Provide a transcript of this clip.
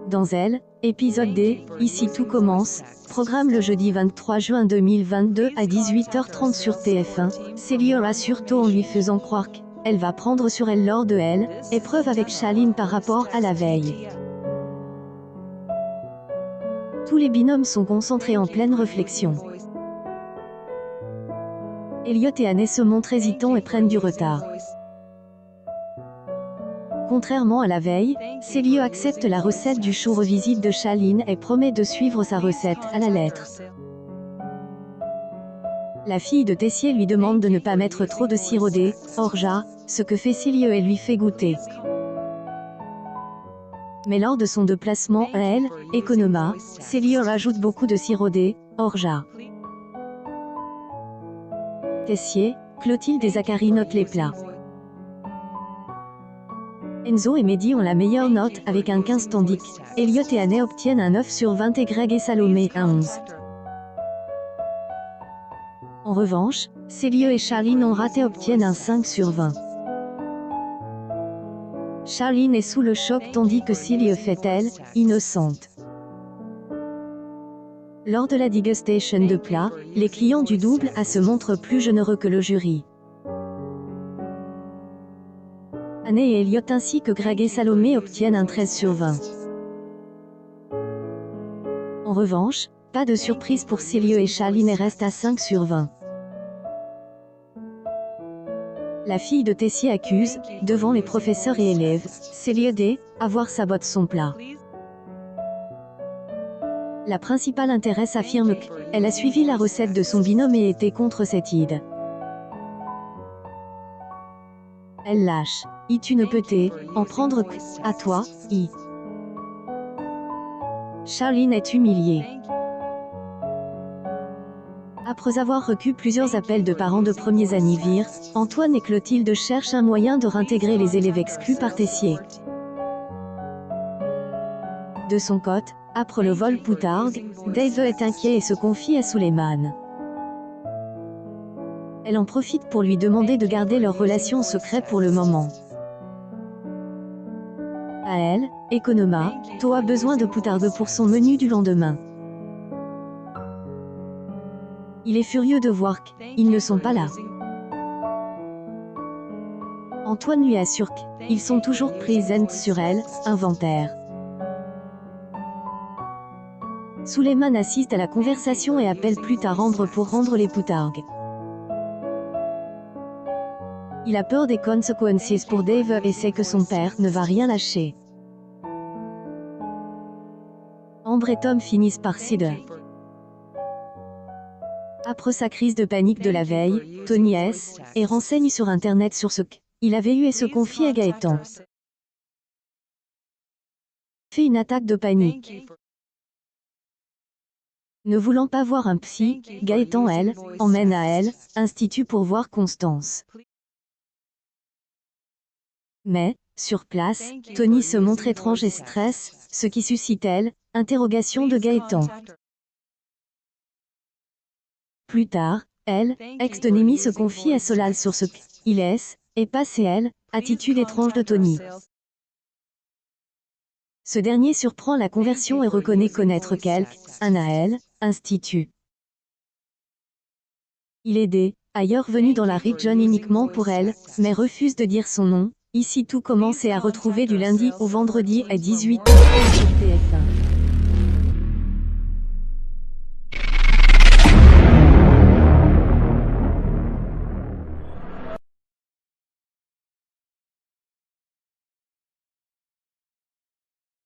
Dans Elle, épisode D, Ici tout commence, programme le jeudi 23 juin 2022 à 18h30 sur TF1, Célio rassure Tho en lui faisant croire qu'elle va prendre sur elle lors de Elle, épreuve avec Charline par rapport à la veille. Tous les binômes sont concentrés en pleine réflexion. Elliot et Anne se montrent hésitants et prennent du retard. Contrairement à la veille, Célio accepte la recette du chou revisite de Charline et promet de suivre sa recette à la lettre. La fille de Tessier lui demande de ne pas mettre trop de sirop d'orge, ce que fait Célio et lui fait goûter. Mais lors de son déplacement à Elle, Economa, Célio rajoute beaucoup de sirop d'orge. Tessier, Clotilde et Zacharie notent les plats. Enzo et Mehdi ont la meilleure note avec un 15 tandis qu'Elliot et Anne obtiennent un 9 sur 20 et Greg et Salomé un 11. En revanche, Célio et Charline ont raté obtiennent un 5 sur 20. Charline est sous le choc tandis que Célio fait elle, innocente. Lors de la dégustation de plats, les clients du double A se montrent plus généreux que le jury. Anne et Elliot ainsi que Greg et Salomé obtiennent un 13 sur 20. En revanche, pas de surprise pour Célio et Charline et reste à 5 sur 20. La fille de Tessier accuse, devant les professeurs et élèves, Célio d'avoir saboté son plat. La principale intéresse affirme qu'elle a suivi la recette de son binôme et était contre cette idée. Elle lâche. Tu ne peux en prendre à toi, Charline est humiliée. Après avoir reçu plusieurs appels de parents de premiers anniversaires, Antoine et Clotilde cherchent un moyen de réintégrer les élèves exclus par Tessier. De son côté, après le vol Poutargue, Dave est inquiet et se confie à Suleiman. Elle en profite pour lui demander de garder leur relation secrète pour le moment. À Elle, Economa, Tho a besoin de Poutargue pour son menu du lendemain. Il est furieux de voir qu'ils ne sont pas là. Antoine lui assure qu'ils sont toujours présents sur Elle, inventaire. Suleiman assiste à la conversation et appelle plus tard Ambre pour rendre les Poutargues. Il a peur des conséquences pour Dave et sait que son père ne va rien lâcher. Ambre et Tom finissent par céder. Après sa crise de panique de la veille, Tony est renseigne sur Internet sur ce qu'il avait eu et se confie à Gaëtan. Fait une attaque de panique. Ne voulant pas voir un psy, Gaëtan emmène à Elle, institut pour voir Constance. Mais, sur place, Tony se montre étrange et stresse, ce qui suscite interrogation de Gaëtan. Plus tard, ex de Némi se confie à Solal sur ce qu'il est, et passe attitude étrange de Tony. Ce dernier surprend la conversion et reconnaît connaître un à institut. Il est ailleurs venu dans la région uniquement pour Elle, mais refuse de dire son nom. Ici tout commence et à retrouver du lundi au vendredi à 18h sur TF1.